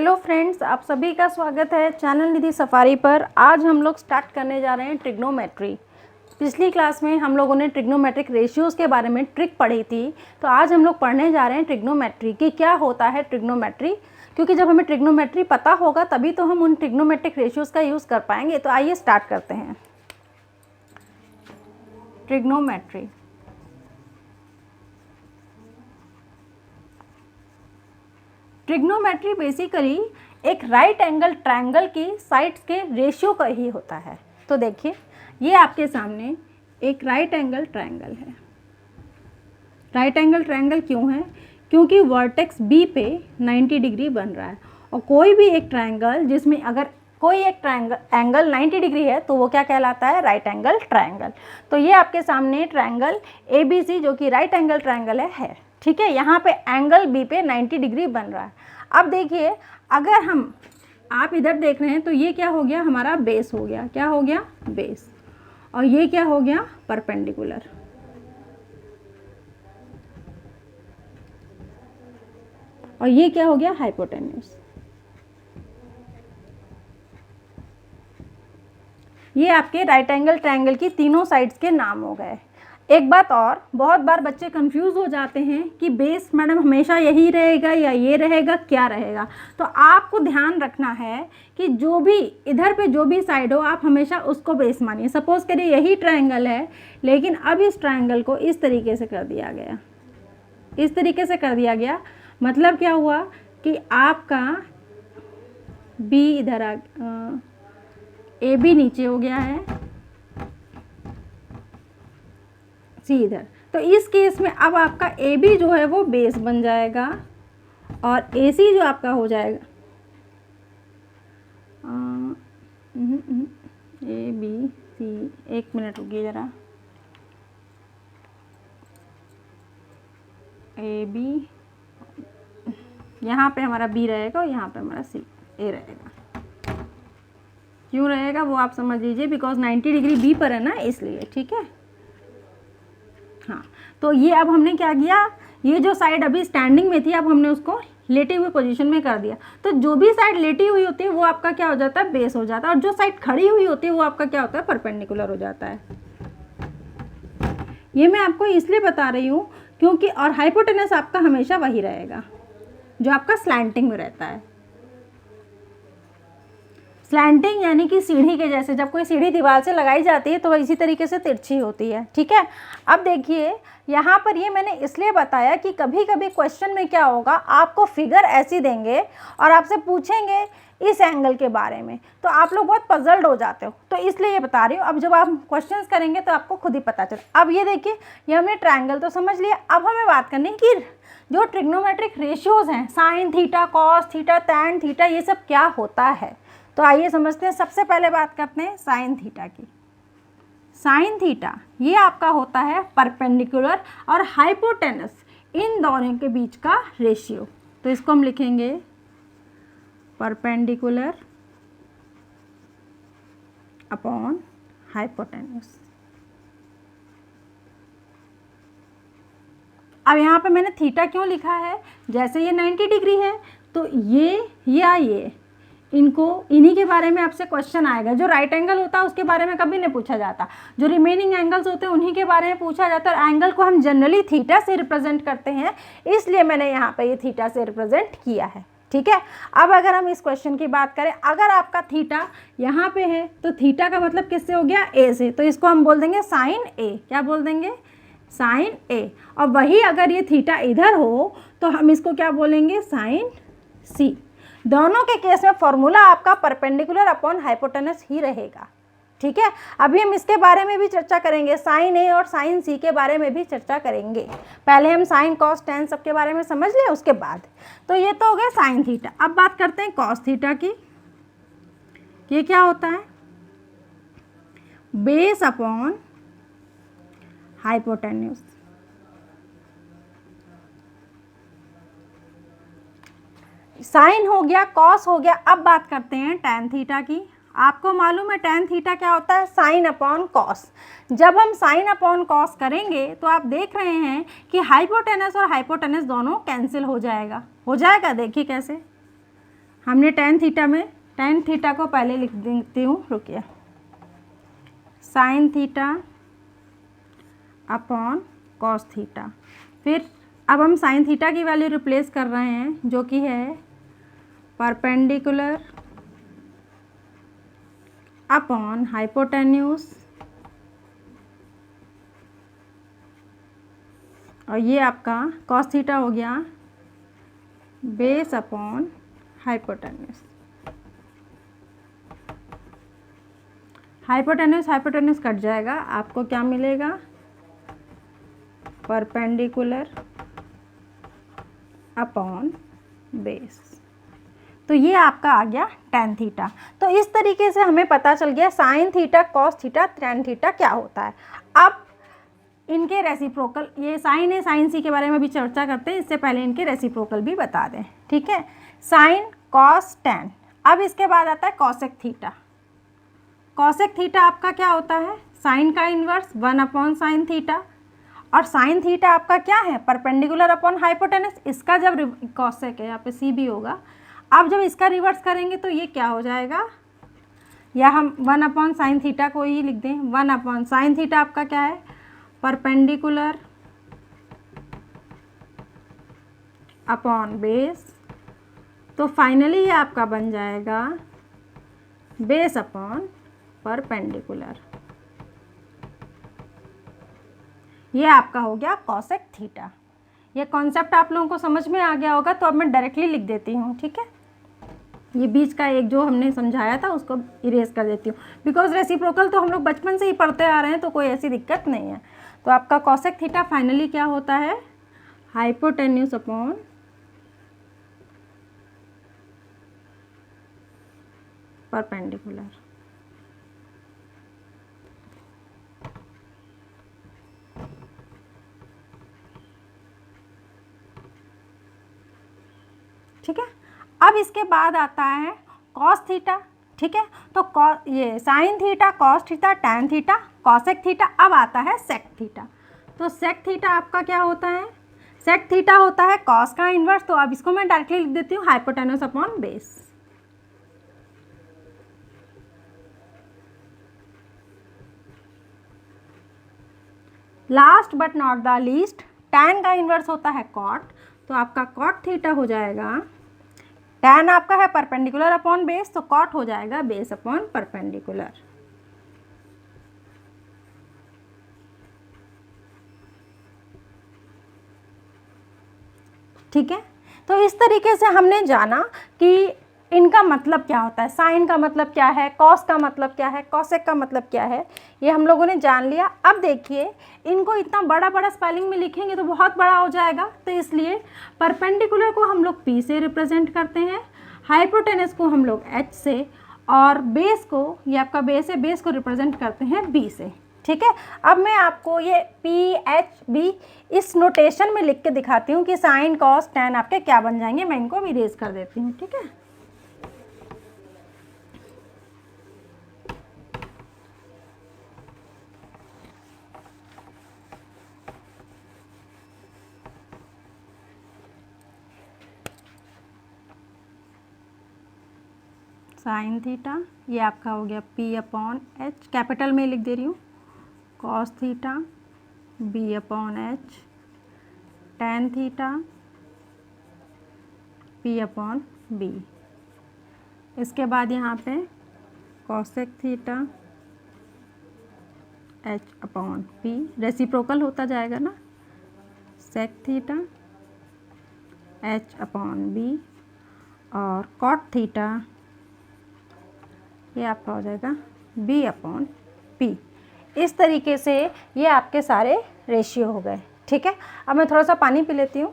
Hello friends, आप सभी का स्वागत है चैनल निधि सफारी पर। आज हम लोग स्टार्ट करने जा रहे हैं ट्रिग्नोमेट्री। पिछली क्लास में हम लोगों ने ट्रिग्नोमेट्रिक रेशियोज़ के बारे में ट्रिक पढ़ी थी, तो आज हम लोग पढ़ने जा रहे हैं ट्रिग्नोमेट्री कि क्या होता है ट्रिग्नोमेट्री। क्योंकि जब हमें ट्रिग्नोमेट्री पता होगा तभी तो हम उन ट्रिग्नोमेट्रिक रेशियोज़ का यूज़ कर पाएंगे। तो आइए स्टार्ट करते हैं। ट्रिग्नोमेट्री ट्रिग्नोमेट्री बेसिकली एक राइट एंगल ट्रायंगल की साइड्स के रेशियो का ही होता है। तो देखिए, ये आपके सामने एक राइट एंगल ट्रायंगल है। राइट एंगल ट्रायंगल क्यों है? क्योंकि वर्टेक्स बी पे 90 डिग्री बन रहा है, और कोई भी एक ट्रायंगल जिसमें अगर कोई एक एंगल 90 डिग्री है तो वो क्या कहलाता है? Right angle triangle. तो ये आपके सामने ट्रायंगल ABC जो कि राइट एंगल ट्रायंगल है। ठीक है, यहाँ पे एंगल बी पे 90 डिग्री बन रहा है। अब देखिए, अगर आप इधर देख रहे हैं तो ये क्या हो गया? हमारा बेस हो गया। क्या हो गया? बेस। और ये क्या हो गया? परपेंडिकुलर। और ये क्या हो गया? हाइपोटेन्यूज। ये आपके राइट एंगल ट्रायंगल की तीनों साइड्स के नाम हो गए। एक बात और, बहुत बार बच्चे कंफ्यूज हो जाते हैं कि बेस मैडम हमेशा यही रहेगा या ये रहेगा, क्या रहेगा। तो आपको ध्यान रखना है कि जो भी इधर पे जो भी साइड हो आप हमेशा उसको बेस मानिए। सपोज करिए यही ट्रायंगल है, लेकिन अब इस ट्रायंगल को इस तरीके से कर दिया गया। इस तरीके से कर दिया गया मतलब क्या हुआ कि आपका बी इधर AB नीचे हो गया है, सी इधर। तो इस केस में अब आपका AB जो है वो बेस बन जाएगा और AC जो आपका हो जाएगा ABC। एक मिनट रुकिए ज़रा। AB यहाँ पे हमारा B रहेगा और यहाँ पे हमारा A रहेगा। क्यों रहेगा वो आप समझ लीजिए, बिकॉज 90 डिग्री B पर है ना, इसलिए। ठीक है, हाँ। तो ये अब हमने क्या किया, ये जो साइड अभी स्टैंडिंग में थी अब हमने उसको लेटी हुई पोजीशन में कर दिया। तो जो भी साइड लेटी हुई होती है वो आपका क्या हो जाता है? बेस हो जाता है। और जो साइड खड़ी हुई होती है वो आपका क्या होता है? परपेंडिकुलर हो जाता है। ये मैं आपको इसलिए बता रही हूँ क्योंकि और हाइपोटेनस आपका हमेशा वही रहेगा जो आपका स्लैंटिंग में रहता है। स्लैंटिंग यानी कि सीढ़ी के जैसे, जब कोई सीढ़ी दीवार से लगाई जाती है तो वह इसी तरीके से तिरछी होती है। ठीक है, अब देखिए यहाँ पर ये मैंने इसलिए बताया कि कभी कभी क्वेश्चन में क्या होगा, आपको फिगर ऐसी देंगे और आपसे पूछेंगे इस एंगल के बारे में, तो आप लोग बहुत पजल्ड हो जाते हो। तो इसलिए ये बता रही हूँ। अब जब आप क्वेश्चंस करेंगे तो आपको खुद ही पता चले। अब ये देखिए, ये हमने ट्रायंगल तो समझ लिया। अब हमें बात करनी है कि जो ट्रिग्नोमेट्रिक रेशियोज़ हैं, sine theta, cos theta, tan theta, ये सब क्या होता है। तो आइए समझते हैं। सबसे पहले बात करते हैं साइन थीटा की। साइन थीटा ये आपका होता है परपेंडिकुलर और हाइपोटेनस, इन दोनों के बीच का रेशियो। तो इसको हम लिखेंगे परपेंडिकुलर अपॉन हाइपोटेनस। अब यहाँ पे मैंने थीटा क्यों लिखा है? जैसे ये 90 डिग्री है तो ये या ये, इनको इन्हीं के बारे में आपसे क्वेश्चन आएगा। जो राइट एंगल होता है उसके बारे में कभी नहीं पूछा जाता, जो रिमेनिंग एंगल्स होते हैं उन्हीं के बारे में पूछा जाता है। और एंगल को हम जनरली थीटा से रिप्रेजेंट करते हैं, इसलिए मैंने यहाँ पे ये थीटा से रिप्रेजेंट किया है। ठीक है, अब अगर हम इस क्वेश्चन की बात करें, अगर आपका थीटा यहाँ पे है तो थीटा का मतलब किससे हो गया? A से। तो इसको हम बोल देंगे साइन A। क्या बोल देंगे? Sine A। और वही अगर ये थीटा इधर हो तो हम इसको क्या बोलेंगे? Sine C। दोनों के केस में फॉर्मूला आपका परपेंडिकुलर अपॉन हाइपोटेनस ही रहेगा। ठीक है, अभी हम इसके बारे में भी चर्चा करेंगे, साइन A और साइन C के बारे में भी चर्चा करेंगे। पहले हम साइन कॉस टैन सबके बारे में समझ लें, उसके बाद। तो ये तो हो गया साइन थीटा। अब बात करते हैं कॉस थीटा की। ये क्या होता है? Base upon hypotenuse. साइन हो गया, कॉस हो गया। अब बात करते हैं टैन थीटा की। आपको मालूम है टैन थीटा क्या होता है? Sine upon cos. जब हम साइन अपॉन कॉस करेंगे तो आप देख रहे हैं कि हाइपोटेनस और हाइपोटेनस दोनों कैंसिल हो जाएगा। देखिए कैसे, हमने टेन थीटा में टेन थीटा को पहले लिख देती हूँ, रुकिए, sine theta upon cos theta. फिर अब हम साइन थीटा की वैल्यू रिप्लेस कर रहे हैं जो कि है परपेंडिकुलर अपॉन हाइपोटेन्यूस, और ये आपका कॉस थीटा हो गया base upon hypotenuse. Hypotenuse hypotenuse cut जाएगा, आपको क्या मिलेगा, परपेंडिकुलर अपॉन बेस। तो ये आपका आ गया टेन थीटा। तो इस तरीके से हमें पता चल गया sine theta, cos theta, tan theta क्या होता है। अब इनके रेसिप्रोकल, ये साइन है, साइन सी के बारे में भी चर्चा करते हैं, इससे पहले इनके रेसिप्रोकल भी बता दें, ठीक है। Sine, cos, ten. अब इसके बाद आता है कॉसेक थीटा। कॉसेक थीटा आपका क्या होता है, साइन का इन्वर्स 1 अपॉन साइन थीटा, और साइन थीटा आपका क्या है, परपेंडिकुलर अपॉन हाइपोटेनस। इसका जब कॉसेक है, यहाँ पे सी भी होगा, अब जब इसका रिवर्स करेंगे तो ये क्या हो जाएगा, या हम 1 अपॉन साइन थीटा को ही लिख दें, 1 अपॉन साइन थीटा आपका क्या है, परपेंडिकुलर अपॉन बेस। तो फाइनली ये आपका बन जाएगा बेस अपॉन परपेंडिकुलर। ये आपका हो गया कॉसेक थीटा। ये कॉन्सेप्ट आप लोगों को समझ में आ गया होगा, तो अब मैं डायरेक्टली लिख देती हूँ, ठीक है। ये बीच का एक जो हमने समझाया था उसको इरेज कर देती हूँ, बिकॉज रेसिप्रोकल तो हम लोग बचपन से ही पढ़ते आ रहे हैं, तो कोई ऐसी दिक्कत नहीं है। तो आपका कॉसेक थीटा फाइनली क्या होता है, हाइपोटेन्यूस अपॉन परपेंडिकुलर। ठीक है। अब इसके बाद आता है कॉस थीटा, ठीक है। तो ये sine theta, cos theta, tan theta, cosec theta. अब आता है सेक थीटा। तो सेक थीटा आपका क्या होता है, सेक थीटा होता है कॉस का इन्वर्स। तो अब इसको मैं डायरेक्टली लिख देती हूँ, hypotenuse upon base. Last but not the least, tan का इन्वर्स होता है कॉट। तो आपका कॉट थीटा हो जाएगा, टैन आपका है परपेंडिकुलर अपॉन बेस, तो कॉट हो जाएगा बेस अपॉन परपेंडिकुलर। ठीक है। तो इस तरीके से हमने जाना कि इनका मतलब क्या होता है, साइन का मतलब क्या है, कॉस का मतलब क्या है, कॉसेक का मतलब क्या है, ये हम लोगों ने जान लिया। अब देखिए, इनको इतना बड़ा बड़ा स्पेलिंग में लिखेंगे तो बहुत बड़ा हो जाएगा, तो इसलिए परपेंडिकुलर को हम लोग P से रिप्रेजेंट करते हैं, हाइपोटेनस को हम लोग H से, और बेस को, ये आपका बेस है, बेस को रिप्रेजेंट करते हैं B से। ठीक है। अब मैं आपको ये PHB इस नोटेशन में लिख के दिखाती हूँ कि साइन, कॉस, टैन आपके क्या बन जाएंगे। मैं इनको भी इरेज कर देती हूँ, ठीक है। साइन थीटा ये आपका हो गया P अपॉन H, कैपिटल में लिख दे रही हूँ, cos theta B upon H, tan theta P upon B। इसके बाद यहाँ पे cosec theta H upon P, reciprocal होता जाएगा ना, sec theta H upon B, और कॉट थीटा ये आपका हो जाएगा B अपॉन P। इस तरीके से ये आपके सारे रेशियो हो गए। ठीक है। अब मैं थोड़ा सा पानी पी लेती हूँ।